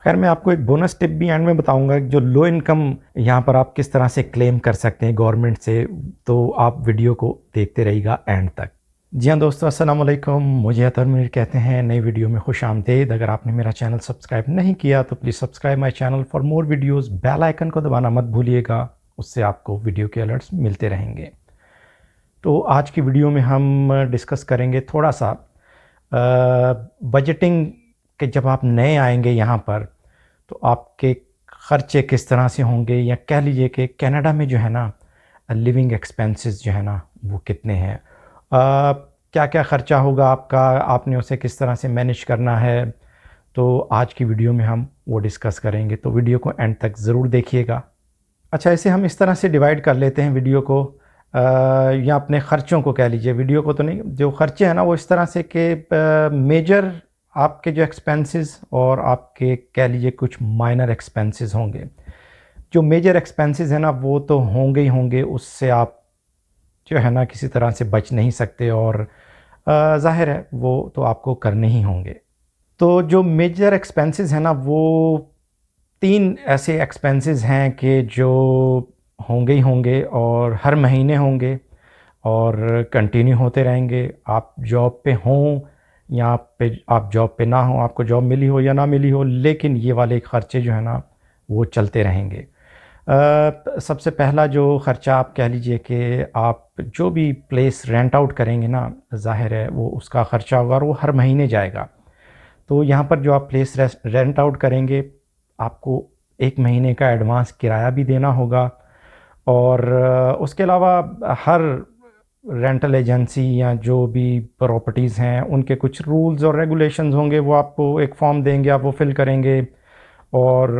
खैर मैं आपको एक बोनस टिप भी एंड में बताऊंगा, जो लो इनकम यहाँ पर आप किस तरह से क्लेम कर सकते हैं गवर्नमेंट से। तो आप वीडियो को देखते रहिएगा एंड तक। जी हाँ दोस्तों, अस्सलाम वालेकुम। मुझे अतर मीर कहते हैं। नई वीडियो में खुश आमदीद। अगर आपने मेरा चैनल सब्सक्राइब नहीं किया तो please subscribe my channel for more videos. Bell icon को दबाना मत भूलिएगा, उससे आपको वीडियो के अलर्ट्स मिलते रहेंगे। तो आज की वीडियो में हम डिस्कस करेंगे थोड़ा सा बजटिंग के। जब आप नए आएंगे यहाँ पर तो आपके ख़र्चे किस तरह से होंगे, या कह लीजिए कि कनाडा में जो है ना लिविंग एक्सपेंसेस जो है ना वो कितने हैं, क्या क्या ख़र्चा होगा आपका, आपने उसे किस तरह से मैनेज करना है। तो आज की वीडियो में हम वो डिस्कस करेंगे, तो वीडियो को एंड तक ज़रूर देखिएगा। अच्छा, इसे हम इस तरह से डिवाइड कर लेते हैं वीडियो को, या अपने ख़र्चों को कह लीजिए, वीडियो को तो नहीं। जो ख़र्चे हैं ना वो इस तरह से कि मेजर आपके जो एक्सपेंसेस और आपके कह लीजिए कुछ माइनर एक्सपेंसेस होंगे। जो मेजर एक्सपेंसेस हैं ना वो तो होंगे ही होंगे, उससे आप जो है ना किसी तरह से बच नहीं सकते, और ज़ाहिर है वो तो आपको करने ही होंगे। तो जो मेजर एक्सपेंसेस हैं ना वो 3 ऐसे एक्सपेंसेस हैं कि जो होंगे ही होंगे और हर महीने होंगे और कंटिन्यू होते रहेंगे। आप जॉब पे हों या आप जॉब पे ना हों, आपको जॉब मिली हो या ना मिली हो, लेकिन ये वाले ख़र्चे जो है ना वो चलते रहेंगे। सबसे पहला जो ख़र्चा आप कह लीजिए कि आप जो भी प्लेस रेंट आउट करेंगे ना, ज़ाहिर है वो उसका ख़र्चा होगा और वो हर महीने जाएगा। तो यहाँ पर जो आप प्लेस रेंट आउट करेंगे, आपको 1 महीने का एडवांस किराया भी देना होगा, और उसके अलावा हर रेंटल एजेंसी या जो भी प्रॉपर्टीज़ हैं उनके कुछ रूल्स और रेगुलेशंस होंगे। वो आपको एक फॉर्म देंगे, आप वो फिल करेंगे, और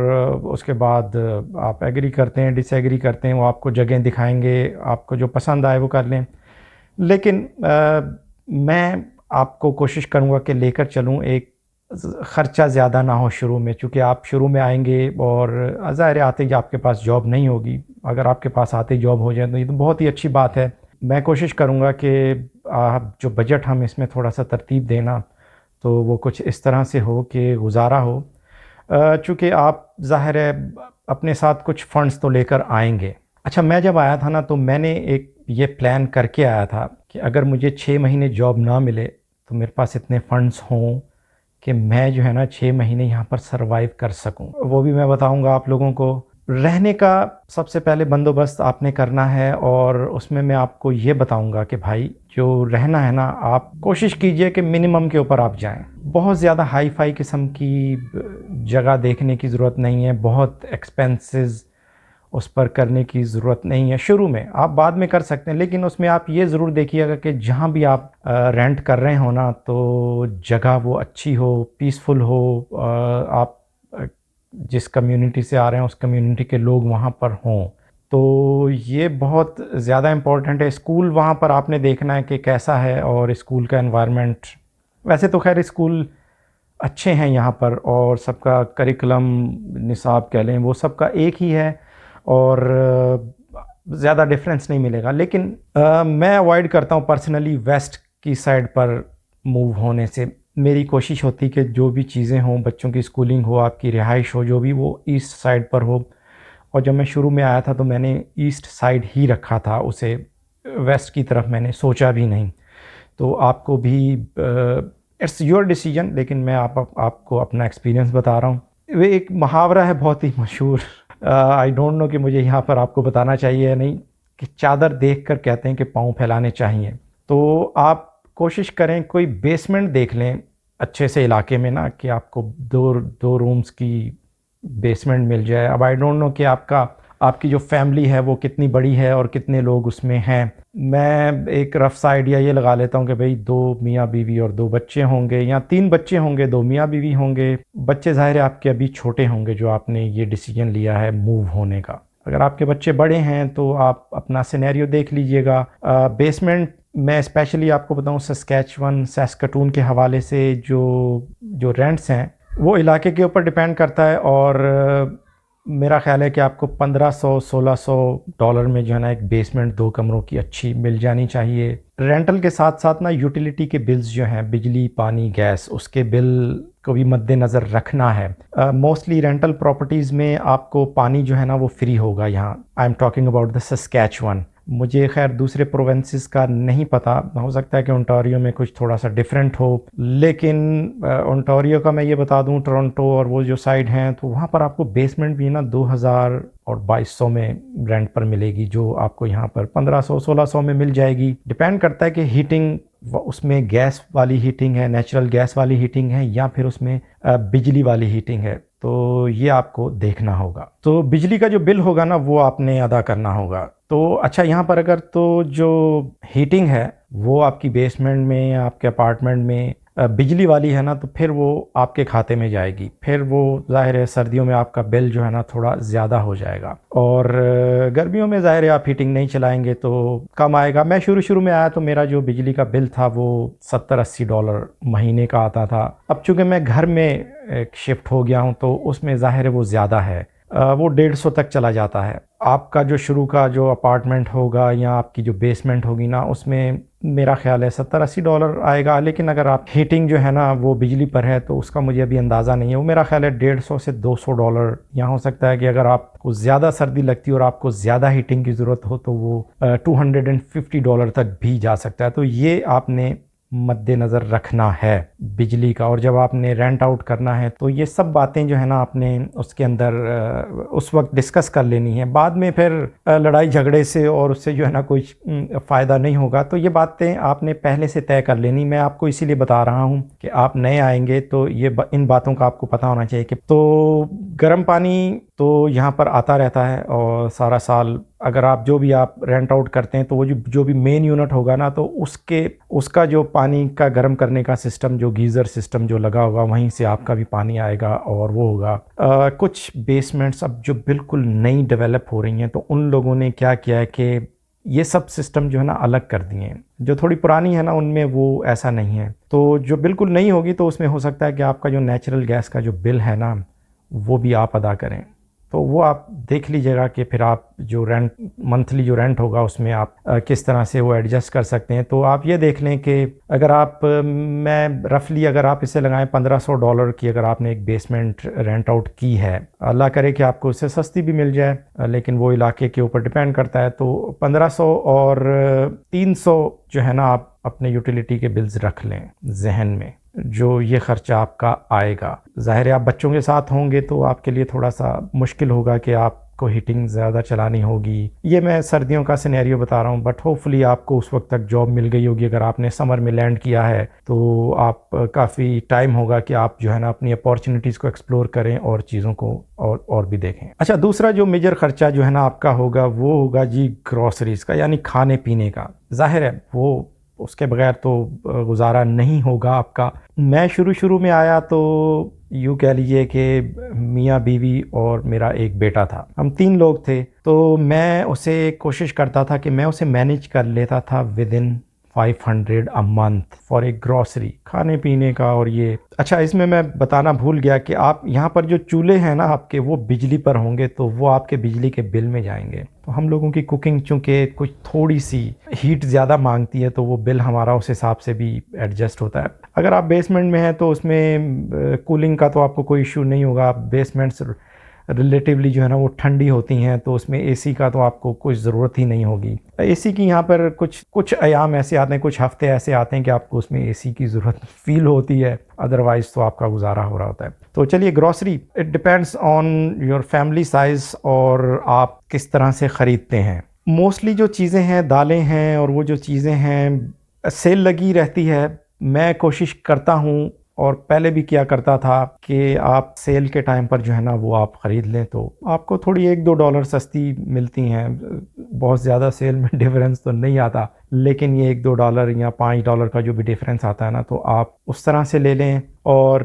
उसके बाद आप एग्री करते हैं डिसएग्री करते हैं, वो आपको जगह दिखाएंगे, आपको जो पसंद आए वो कर लें। लेकिन मैं आपको कोशिश करूँगा कि लेकर चलूँ एक ख़र्चा ज़्यादा ना हो शुरू में, चूँकि आप शुरू में आएंगे और ज़ाहिर है आते ही आपके पास जॉब नहीं होगी। अगर आपके पास आते ही जॉब हो जाए तो ये तो बहुत ही अच्छी बात है। मैं कोशिश करूँगा कि आप जो बजट हम इसमें थोड़ा सा तरतीब देना, तो वो कुछ इस तरह से हो कि गुजारा हो। चूँकि आप ज़ाहिर है अपने साथ कुछ फ़ंड्स तो लेकर आएंगे। अच्छा, मैं जब आया था ना तो मैंने एक ये प्लान करके आया था कि अगर मुझे 6 महीने जॉब ना मिले तो मेरे पास इतने फ़ंड्स हों कि मैं जो है ना 6 महीने यहाँ पर सर्वाइव कर सकूँ। वो भी मैं बताऊँगा आप लोगों को। रहने का सबसे पहले बंदोबस्त आपने करना है, और उसमें मैं आपको ये बताऊँगा कि भाई जो रहना है ना, आप कोशिश कीजिए कि मिनिमम के ऊपर आप जाएँ। बहुत ज़्यादा हाई-फ़ाई किस्म की जगह देखने की ज़रूरत नहीं है, बहुत एक्सपेंसेस उस पर करने की ज़रूरत नहीं है शुरू में। आप बाद में कर सकते हैं, लेकिन उसमें आप ये ज़रूर देखिएगा कि जहाँ भी आप रेंट कर रहे हो ना, तो जगह वो अच्छी हो, पीसफुल हो। आप जिस कम्युनिटी से आ रहे हैं उस कम्युनिटी के लोग वहाँ पर हों, तो ये बहुत ज़्यादा इम्पोर्टेंट है। स्कूल वहाँ पर आपने देखना है कि कैसा है, और स्कूल का एनवायरनमेंट। वैसे तो खैर स्कूल अच्छे हैं यहाँ पर, और सबका करिकुलम निसाब कह लें वो सबका एक ही है, और ज़्यादा डिफरेंस नहीं मिलेगा। लेकिन मैं अवॉइड करता हूँ पर्सनली वेस्ट की साइड पर मूव होने से। मेरी कोशिश होती कि जो भी चीज़ें हों, बच्चों की स्कूलिंग हो, आपकी रिहाइश हो, जो भी, वो ईस्ट साइड पर हो। और जब मैं शुरू में आया था तो मैंने ईस्ट साइड ही रखा था उसे, वेस्ट की तरफ मैंने सोचा भी नहीं। तो आपको भी इट्स योर डिसीजन, लेकिन मैं आपको अपना एक्सपीरियंस बता रहा हूँ। वे एक मुहावरा है बहुत ही मशहूर, आई डोंट नो कि मुझे यहाँ पर आपको बताना चाहिए या नहीं, कि चादर देखकर कहते हैं कि पाँव फैलाने चाहिए। तो आप कोशिश करें कोई बेसमेंट देख लें अच्छे से इलाके में ना, कि आपको दो रूम्स की बेसमेंट मिल जाए। अब आई डोंट नो कि आपकी जो फैमिली है वो कितनी बड़ी है और कितने लोग उसमें हैं। मैं एक रफ सा आइडिया ये लगा लेता हूँ कि भाई 2 मियाँ बीवी और 2 बच्चे होंगे, या 3 बच्चे होंगे, 2 मियाँ बीवी होंगे। बच्चे ज़ाहिर है आपके अभी छोटे होंगे जो आपने ये डिसीजन लिया है मूव होने का। अगर आपके बच्चे बड़े हैं तो आप अपना सिनेरियो देख लीजिएगा। बेसमेंट मैं स्पेशली आपको बताऊँ, सस्कैचुअन, सैस्कटून के हवाले से जो रेंट्स हैं वो इलाके के ऊपर डिपेंड करता है, और मेरा ख़्याल है कि आपको $1500-1600 में जो है ना एक बेसमेंट 2 कमरों की अच्छी मिल जानी चाहिए। रेंटल के साथ साथ ना यूटिलिटी के बिल्स जो हैं, बिजली, पानी, गैस, उसके बिल को भी मद्देनज़र रखना है। मोस्टली रेंटल प्रॉपर्टीज़ में आपको पानी जो है ना वो फ्री होगा यहाँ। I am talking about the Saskatchewan. मुझे खैर दूसरे प्रोविंसेस का नहीं पता, हो सकता है कि ओंटारियो में कुछ थोड़ा सा डिफरेंट हो, लेकिन ओंटारियो का मैं ये बता दूं, टोरंटो और वो जो साइड हैं तो वहाँ पर आपको बेसमेंट भी ना 2000 और 2200 में रेंट पर मिलेगी, जो आपको यहाँ पर 1500-1600 में मिल जाएगी। डिपेंड करता है कि हीटिंग उसमें गैस वाली हीटिंग है, नेचुरल गैस वाली हीटिंग है, या फिर उसमें बिजली वाली हीटिंग है, तो ये आपको देखना होगा। तो बिजली का जो बिल होगा ना वो आपने अदा करना होगा। तो अच्छा, यहाँ पर अगर तो जो हीटिंग है वो आपकी बेसमेंट में या आपके अपार्टमेंट में बिजली वाली है ना, तो फिर वो आपके खाते में जाएगी। फिर वो ज़ाहिर है सर्दियों में आपका बिल जो है ना थोड़ा ज़्यादा हो जाएगा, और गर्मियों में ज़ाहिर है आप हीटिंग नहीं चलाएंगे तो कम आएगा। मैं शुरू में आया तो मेरा जो बिजली का बिल था वो $70-80 महीने का आता था। अब चूँकि मैं घर में शिफ्ट हो गया हूँ तो उसमें ज़ाहिर है वो ज़्यादा है, वो 150 तक चला जाता है। आपका जो शुरू का जो अपार्टमेंट होगा या आपकी जो बेसमेंट होगी ना, उसमें मेरा ख्याल है $70-80 आएगा। लेकिन अगर आप हीटिंग जो है ना वो बिजली पर है तो उसका मुझे अभी अंदाज़ा नहीं है, वो मेरा ख्याल है $150 से $200। यहाँ हो सकता है कि अगर आपको ज़्यादा सर्दी लगती है और आपको ज़्यादा हीटिंग की ज़रूरत हो तो वो $250 तक भी जा सकता है। तो ये आपने मद्देनज़र रखना है बिजली का। और जब आपने रेंट आउट करना है तो ये सब बातें जो है ना आपने उसके अंदर उस वक्त डिस्कस कर लेनी है। बाद में फिर लड़ाई झगड़े से और उससे जो है ना कुछ फ़ायदा नहीं होगा। तो ये बातें आपने पहले से तय कर लेनी। मैं आपको इसीलिए बता रहा हूँ कि आप नए आएंगे तो ये इन बातों का आपको पता होना चाहिए कि तो गर्म पानी तो यहाँ पर आता रहता है और सारा साल। अगर आप जो भी आप रेंट आउट करते हैं तो वो जो भी मेन यूनिट होगा ना, तो उसका जो पानी का गर्म करने का सिस्टम, जो गीज़र सिस्टम जो लगा होगा, वहीं से आपका भी पानी आएगा और वो होगा। कुछ बेसमेंट्स अब जो बिल्कुल नई डेवलप हो रही हैं तो उन लोगों ने क्या किया है कि ये सब सिस्टम जो है ना अलग कर दिए हैं। जो थोड़ी पुरानी है ना उनमें वो ऐसा नहीं है। तो जो बिल्कुल नई होगी तो उसमें हो सकता है कि आपका जो नेचुरल गैस का जो बिल है ना वो भी आप अदा करें। तो वो आप देख लीजिएगा कि फिर आप जो रेंट मंथली जो रेंट होगा उसमें आप किस तरह से वो एडजस्ट कर सकते हैं। तो आप ये देख लें कि अगर आप मैं रफली अगर आप इसे लगाएं $1500 की, अगर आपने एक बेसमेंट रेंट आउट की है, अल्लाह करे कि आपको उससे सस्ती भी मिल जाए, लेकिन वो इलाके के ऊपर डिपेंड करता है। तो 1500 और 300 जो है ना आप अपने यूटिलिटी के बिल्स रख लें जहन में, जो ये ख़र्चा आपका आएगा। ज़ाहिर है आप बच्चों के साथ होंगे तो आपके लिए थोड़ा सा मुश्किल होगा कि आपको हीटिंग ज़्यादा चलानी होगी। ये मैं सर्दियों का सिनेरियो बता रहा हूँ, बट होपफुली आपको उस वक्त तक जॉब मिल गई होगी। अगर आपने समर में लैंड किया है तो आप काफ़ी टाइम होगा कि आप जो है ना अपनी अपॉर्चुनिटीज़ को एक्सप्लोर करें और चीज़ों को और भी देखें। अच्छा, दूसरा जो मेजर ख़र्चा जो है ना आपका होगा वो होगा जी ग्रॉसरीज़ का, यानी खाने पीने का। ज़ाहिर है वो उसके बगैर तो गुजारा नहीं होगा आपका। मैं शुरू में आया तो यूँ कह लीजिए कि मियाँ बीवी और मेरा एक बेटा था, हम 3 लोग थे। तो मैं उसे कोशिश करता था कि मैं उसे मैनेज कर लेता था with in 500 a month for a grocery, खाने पीने का। और ये अच्छा, इसमें मैं बताना भूल गया कि आप यहाँ पर जो चूल्हे हैं ना आपके, वो बिजली पर होंगे तो वो आपके बिजली के बिल में जाएंगे। तो हम लोगों की कुकिंग चूँकि कुछ थोड़ी सी हीट ज़्यादा मांगती है तो वो बिल हमारा उस हिसाब से भी एडजस्ट होता है। अगर आप बेसमेंट में हैं तो उसमें कूलिंग का तो आपको कोई इशू नहीं होगा। बेसमेंट्स रिलेटिवली जो है ना वो ठंडी होती हैं तो उसमें एसी का तो आपको कुछ ज़रूरत ही नहीं होगी। एसी की यहाँ पर कुछ अयाम ऐसे आते हैं, कुछ हफ्ते ऐसे आते हैं कि आपको उसमें एसी की ज़रूरत फ़ील होती है, अदरवाइज़ तो आपका गुजारा हो रहा होता है। तो चलिए, grocery it depends on your family size और आप किस तरह से ख़रीदते हैं। मोस्टली जो चीज़ें हैं, दालें हैं और वो जो चीज़ें हैं सेल लगी रहती है। मैं कोशिश करता हूँ और पहले भी किया करता था कि आप सेल के टाइम पर जो है ना वो आप ख़रीद लें तो आपको थोड़ी $1-2 सस्ती मिलती हैं। बहुत ज़्यादा सेल में डिफरेंस तो नहीं आता, लेकिन ये $1-2 या $5 का जो भी डिफरेंस आता है ना, तो आप उस तरह से ले लें। और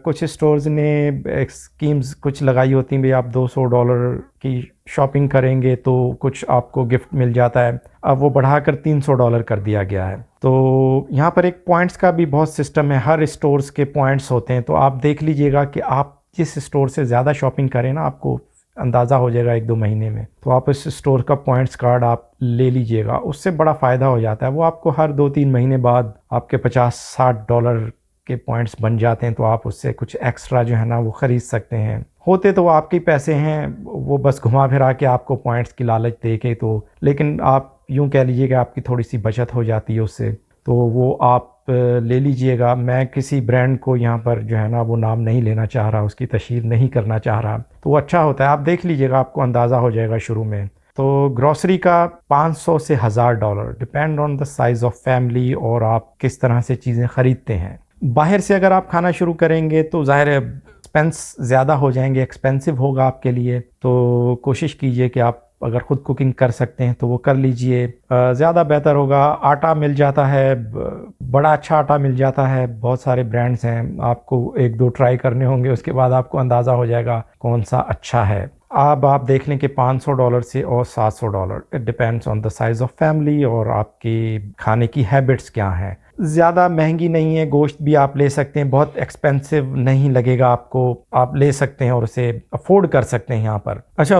कुछ स्टोर्स ने स्कीम्स कुछ लगाई होती हैं, भाई आप $200 की शॉपिंग करेंगे तो कुछ आपको गिफ्ट मिल जाता है। अब वो बढ़ाकर $300 कर दिया गया है। तो यहाँ पर एक पॉइंट्स का भी बहुत सिस्टम है, हर स्टोर्स के पॉइंट्स होते हैं। तो आप देख लीजिएगा कि आप जिस स्टोर से ज़्यादा शॉपिंग करें ना, आपको अंदाज़ा हो जाएगा 1-2 महीने में, तो आप इस स्टोर का पॉइंट्स कार्ड आप ले लीजिएगा, उससे बड़ा फ़ायदा हो जाता है। वो आपको हर 2-3 महीने बाद आपके $50-60 के पॉइंट्स बन जाते हैं तो आप उससे कुछ एक्स्ट्रा जो है ना वो ख़रीद सकते हैं। होते तो वो आपके पैसे हैं, वो बस घुमा फिरा के आपको पॉइंट्स की लालच दे के, तो लेकिन आप यूँ कह लीजिए कि आपकी थोड़ी सी बचत हो जाती है उससे, तो वो आप ले लीजिएगा। मैं किसी ब्रांड को यहाँ पर जो है ना वो नाम नहीं लेना चाह रहा, उसकी तशहीर नहीं करना चाह रहा, तो वो अच्छा होता है, आप देख लीजिएगा, आपको अंदाज़ा हो जाएगा शुरू में। तो ग्रॉसरी का 500 से $1000 depend on the size of family और आप किस तरह से चीज़ें ख़रीदते हैं। बाहर से अगर आप खाना शुरू करेंगे तो ज़ाहिर है एक्सपेंस ज़्यादा हो जाएंगे, एक्सपेंसिव होगा आपके लिए, तो कोशिश कीजिए कि आप अगर ख़ुद कुकिंग कर सकते हैं तो वो कर लीजिए, ज़्यादा बेहतर होगा। आटा मिल जाता है, बड़ा अच्छा आटा मिल जाता है, बहुत सारे ब्रांड्स हैं, आपको एक दो ट्राई करने होंगे, उसके बाद आपको अंदाज़ा हो जाएगा कौन सा अच्छा है। अब आप देख लें कि $500 से और $700, it depends on the size of family और आपकी खाने की हैबिट्स क्या हैं। ज़्यादा महंगी नहीं है, गोश्त भी आप ले सकते हैं, बहुत एक्सपेंसिव नहीं लगेगा आपको, आप ले सकते हैं और उसे अफोर्ड कर सकते हैं यहाँ पर। अच्छा,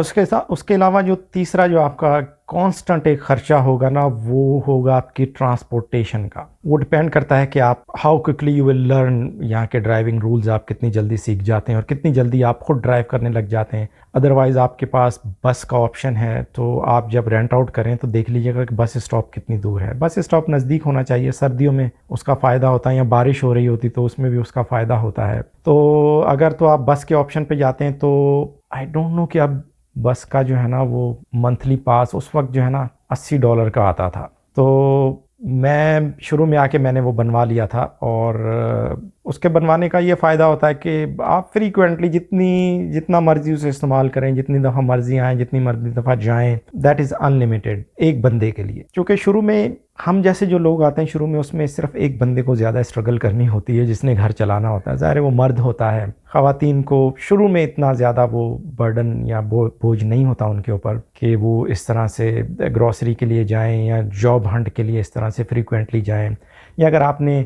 उसके अलावा जो तीसरा जो आपका कांस्टेंट एक ख़र्चा होगा ना, वो होगा आपकी ट्रांसपोर्टेशन का। वो डिपेंड करता है कि आप how quickly you will learn, यहाँ के ड्राइविंग रूल्स आप कितनी जल्दी सीख जाते हैं और कितनी जल्दी आप खुद ड्राइव करने लग जाते हैं। अदरवाइज़ आपके पास बस का ऑप्शन है, तो आप जब रेंट आउट करें तो देख लीजिएगा कि बस स्टॉप कितनी दूर है। बस स्टॉप नज़दीक होना चाहिए, सर्दियों में उसका फ़ायदा होता है, या बारिश हो रही होती तो उसमें भी उसका फ़ायदा होता है। तो अगर तो आप बस के ऑप्शन पे जाते हैं तो आई डोंट नो कि अब बस का जो है ना वो मंथली पास उस वक्त जो है ना $80 का आता था, तो मैं शुरू में आके मैंने वो बनवा लिया था। और उसके बनवाने का ये फ़ायदा होता है कि आप फ्रीक्वेंटली जितना मर्ज़ी उसे इस्तेमाल करें, जितनी दफ़ा मर्ज़ी आएँ, जितनी मर्ज़ी दफ़ा जाएँ, दैट इज़ अनलिमिटेड एक बंदे के लिए। क्योंकि शुरू में हम जैसे जो लोग आते हैं शुरू में, उसमें सिर्फ एक बंदे को ज़्यादा स्ट्रगल करनी होती है जिसने घर चलाना होता है। ज़ाहिर है वो मर्द होता है, ख़वातीन को शुरू में इतना ज़्यादा वो बर्डन या बोझ नहीं होता उनके ऊपर कि वो इस तरह से ग्रॉसरी के लिए जाएं या जॉब हंट के लिए इस तरह से फ्रीक्वेंटली जाएं। या अगर आपने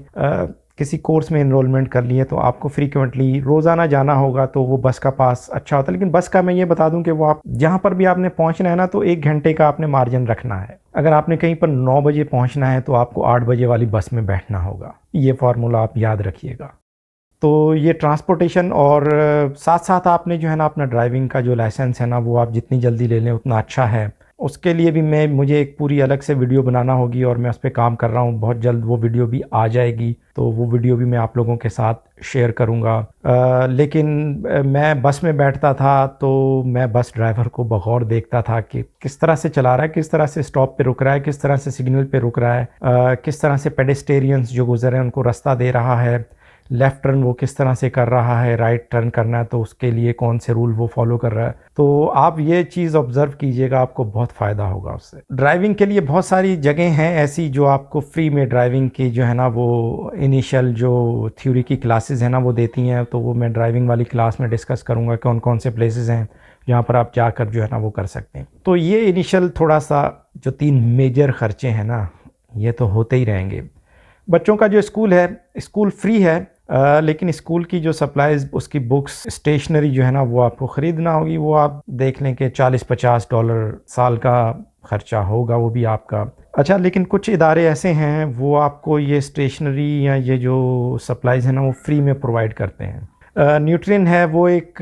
किसी कोर्स में इनरोलमेंट कर लिए तो आपको फ्रीक्वेंटली रोज़ाना जाना होगा, तो वो बस का पास अच्छा होता है। लेकिन बस का मैं ये बता दूं कि वो आप जहाँ पर भी आपने पहुँचना है ना, तो 1 घंटे का आपने मार्जिन रखना है। अगर आपने कहीं पर 9 बजे पहुँचना है तो आपको 8 बजे वाली बस में बैठना होगा। ये फार्मूला आप याद रखिएगा। तो ये ट्रांसपोर्टेशन, और साथ साथ आपने जो है ना अपना ड्राइविंग का जो लाइसेंस है ना, वो आप जितनी जल्दी ले लें उतना अच्छा है। उसके लिए भी मुझे एक पूरी अलग से वीडियो बनाना होगी और मैं उस पर काम कर रहा हूँ, बहुत जल्द वो वीडियो भी आ जाएगी, तो वो वीडियो भी मैं आप लोगों के साथ शेयर करूँगा। लेकिन मैं बस में बैठता था तो मैं बस ड्राइवर को बगौर देखता था कि किस तरह से चला रहा है, किस तरह से स्टॉप पे रुक रहा है, किस तरह से सिग्नल पे रुक रहा है, किस तरह से पेडेस्टेरियंस जो गुजर रहे हैं उनको रास्ता दे रहा है, लेफ़्ट टर्न वो किस तरह से कर रहा है, राइट टर्न करना है तो उसके लिए कौन से रूल वो फॉलो कर रहा है। तो आप ये चीज़ ऑब्ज़र्व कीजिएगा, आपको बहुत फ़ायदा होगा उससे। ड्राइविंग के लिए बहुत सारी जगह हैं ऐसी जो आपको फ्री में ड्राइविंग की जो है ना वो इनिशियल जो थ्योरी की क्लासेस हैं ना वो देती हैं, तो वो मैं ड्राइविंग वाली क्लास में डिस्कस करूँगा कौन कौन से प्लेसेस हैं जहाँ पर आप जाकर जो है ना वो कर सकते हैं। तो ये इनिशियल थोड़ा सा जो 3 मेजर ख़र्चे हैं ना, ये तो होते ही रहेंगे। बच्चों का जो स्कूल है, स्कूल फ्री है, लेकिन स्कूल की जो सप्लाईज़, उसकी बुक्स, स्टेशनरी जो है ना वो आपको ख़रीदना होगी। वो आप देख लें कि $40-50 साल का ख़र्चा होगा वो भी आपका। अच्छा, लेकिन कुछ इदारे ऐसे हैं वो आपको ये स्टेशनरी या ये जो सप्लाईज़ हैं ना वो फ्री में प्रोवाइड करते हैं। न्यूट्रिएंट है वो एक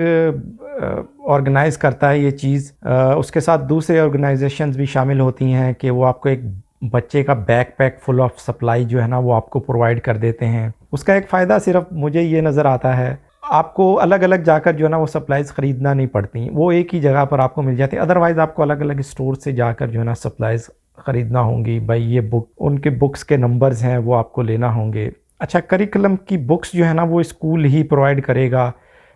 ऑर्गेनाइज़ करता है ये चीज़, उसके साथ दूसरे ऑर्गेनाइजेशंस भी शामिल होती हैं कि वो आपको एक बच्चे का बैकपैक फुल ऑफ सप्लाई जो है ना वो आपको प्रोवाइड कर देते हैं। उसका एक फ़ायदा सिर्फ मुझे ये नज़र आता है, आपको अलग अलग जाकर जो है ना वो सप्लाईज़ ख़रीदना नहीं पड़ती, वो एक ही जगह पर आपको मिल जाती है। अदरवाइज़ आपको अलग अलग स्टोर से जाकर जो है ना सप्लाईज़ ख़रीदना होंगी। भाई ये बुक, उनके बुक्स के नंबर्स हैं वो आपको लेना होंगे। अच्छा, करिकुलम की बुक्स जो है ना वो स्कूल ही प्रोवाइड करेगा,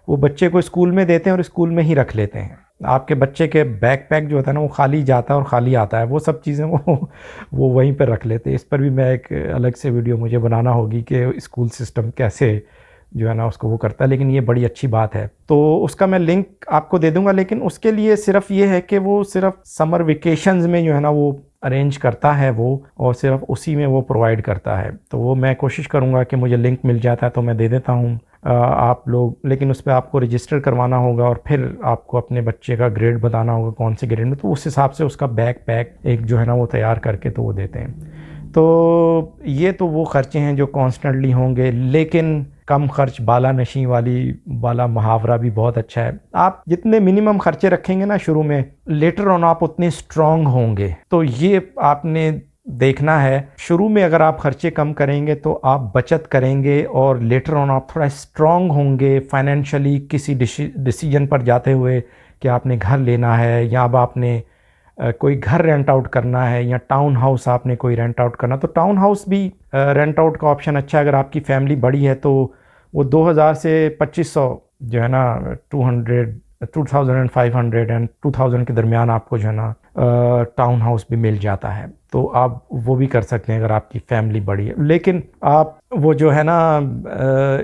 वो बच्चे को स्कूल में देते हैं और स्कूल में ही रख लेते हैं। आपके बच्चे के बैकपैक जो होता है ना वो खाली जाता है और खाली आता है, वो सब चीज़ें वो वहीं पर रख लेते हैं। इस पर भी मैं एक अलग से वीडियो मुझे बनाना होगी कि स्कूल सिस्टम कैसे जो है ना उसको वो करता है, लेकिन ये बड़ी अच्छी बात है, तो उसका मैं लिंक आपको दे दूंगा। लेकिन उसके लिए सिर्फ ये है कि वो सिर्फ समर वेकेशंस में जो है ना वो अरेंज करता है वो, और सिर्फ उसी में वो प्रोवाइड करता है। तो वो मैं कोशिश करूँगा कि मुझे लिंक मिल जाता है तो मैं दे देता हूँ आप लोग, लेकिन उस पर आपको रजिस्टर करवाना होगा और फिर आपको अपने बच्चे का ग्रेड बताना होगा कौन से ग्रेड में, तो उस हिसाब से उसका बैकपैक एक जो है ना वो तैयार करके तो वो देते हैं। तो ये तो वो खर्चे हैं जो कॉन्स्टेंटली होंगे, लेकिन कम खर्च बाला नशी वाला मुहावरा भी बहुत अच्छा है। आप जितने मिनिमम खर्चे रखेंगे ना शुरू में, लेटर ऑन आप उतने स्ट्रांग होंगे। तो ये आपने देखना है, शुरू में अगर आप खर्चे कम करेंगे तो आप बचत करेंगे और लेटर ऑन आप थोड़ा स्ट्रांग होंगे फाइनेंशियली किसी डिसीजन पर जाते हुए कि आपने घर लेना है या अब आपने कोई घर रेंट आउट करना है या टाउन हाउस आपने कोई रेंट आउट करना। तो टाउन हाउस भी रेंट आउट का ऑप्शन अच्छा है। अगर आपकी फैमिली बड़ी है तो वो 2000 से 2500 जो है ना 2500 एंड 2000 के दरमियान आपको जो है ना टाउन हाउस भी मिल जाता है। तो आप वो भी कर सकते हैं अगर आपकी फैमिली बड़ी है। लेकिन आप वो जो है ना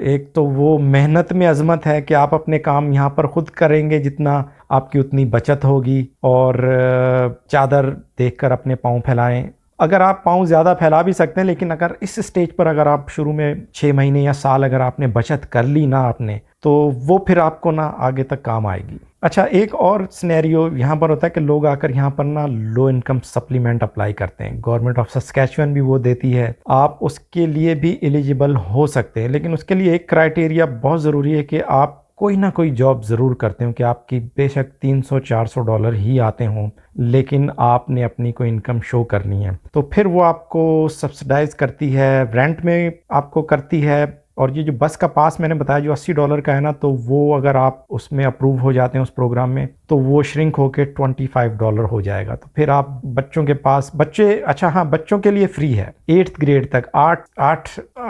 एक तो वो मेहनत में अजमत है कि आप अपने काम यहाँ पर खुद करेंगे, जितना आपकी उतनी बचत होगी। और चादर देखकर अपने पाँव फैलाएं। अगर आप पाँव ज़्यादा फैला भी सकते हैं, लेकिन अगर इस स्टेज पर अगर आप शुरू में 6 महीने या साल अगर आपने बचत कर ली ना आपने, तो वो फिर आपको ना आगे तक काम आएगी। अच्छा, एक और सिनेरियो यहाँ पर होता है कि लोग आकर यहाँ पर ना लो इनकम सप्लीमेंट अप्लाई करते हैं। गवर्नमेंट ऑफ सस्कैचुअन भी वो देती है, आप उसके लिए भी एलिजिबल हो सकते हैं। लेकिन उसके लिए एक क्राइटेरिया बहुत ज़रूरी है कि आप कोई ना कोई जॉब ज़रूर करते हो, कि आपकी बेशक $300-400 ही आते हों, लेकिन आपने अपनी कोई इनकम शो करनी है। तो फिर वो आपको सब्सिडाइज करती है, रेंट में आपको करती है। और ये जो बस का पास मैंने बताया जो $80 का है ना, तो वो अगर आप उसमें अप्रूव हो जाते हैं उस प्रोग्राम में, तो वो श्रिंक होके $25 हो जाएगा। तो फिर आप बच्चों के पास अच्छा हाँ, बच्चों के लिए फ्री है 8th ग्रेड तक।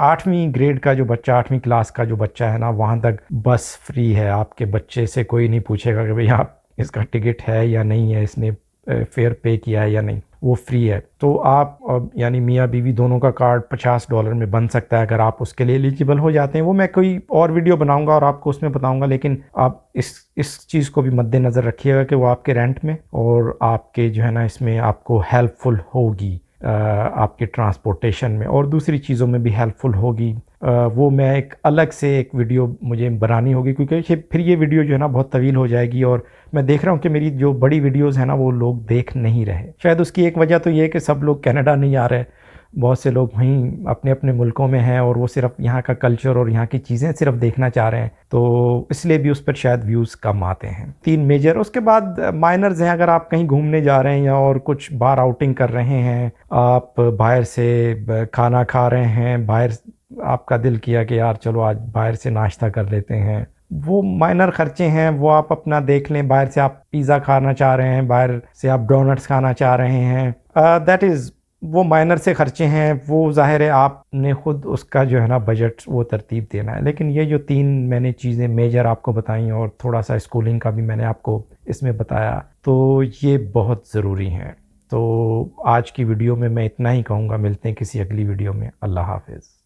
8वीं ग्रेड का जो बच्चा, 8वीं क्लास का जो बच्चा है ना, वहाँ तक बस फ्री है। आपके बच्चे से कोई नहीं पूछेगा कि भाई आप इसका टिकट है या नहीं है, इसने फेयर पे किया है या नहीं, वो फ्री है। तो आप यानी मियाँ बीवी दोनों का कार्ड $50 में बन सकता है अगर आप उसके लिए एलिजिबल हो जाते हैं। वो मैं कोई और वीडियो बनाऊंगा और आपको उसमें बताऊंगा, लेकिन आप इस चीज़ को भी मद्देनज़र रखिएगा कि वो आपके रेंट में और आपके जो है ना इसमें आपको हेल्पफुल होगी, आपके ट्रांसपोर्टेशन में और दूसरी चीज़ों में भी हेल्पफुल होगी। वो मैं एक अलग से एक वीडियो मुझे बनानी होगी, क्योंकि फिर ये वीडियो जो है ना बहुत तवील हो जाएगी। और मैं देख रहा हूँ कि मेरी जो बड़ी वीडियोस हैं ना वो लोग देख नहीं रहे। शायद उसकी एक वजह तो ये है कि सब लोग कनाडा नहीं आ रहे, बहुत से लोग वहीं अपने अपने मुल्कों में हैं और वो सिर्फ यहाँ का कल्चर और यहाँ की चीज़ें सिर्फ देखना चाह रहे हैं, तो इसलिए भी उस पर शायद व्यूज़ कम आते हैं। 3 मेजर, उसके बाद माइनर्स हैं। अगर आप कहीं घूमने जा रहे हैं या और कुछ बाहर आउटिंग कर रहे हैं, आप बाहर से खाना खा रहे हैं, बाहर आपका दिल किया कि यार चलो आज बाहर से नाश्ता कर लेते हैं, वो माइनर खर्चे हैं, वो आप अपना देख लें। बाहर से आप पिज़्ज़ा खाना चाह रहे हैं, बाहर से आप डोनट्स खाना चाह रहे हैं, दैट इज़ वो माइनर से खर्चे हैं। वो ज़ाहिर है आपने ख़ुद उसका जो है ना बजट वो तरतीब देना है। लेकिन ये जो 3 मैंने चीज़ें मेजर आपको बताई और थोड़ा सा स्कूलिंग का भी मैंने आपको इसमें बताया, तो ये बहुत ज़रूरी हैं। तो आज की वीडियो में मैं इतना ही कहूँगा। मिलते हैं किसी अगली वीडियो में। अल्लाह हाफ़िज़।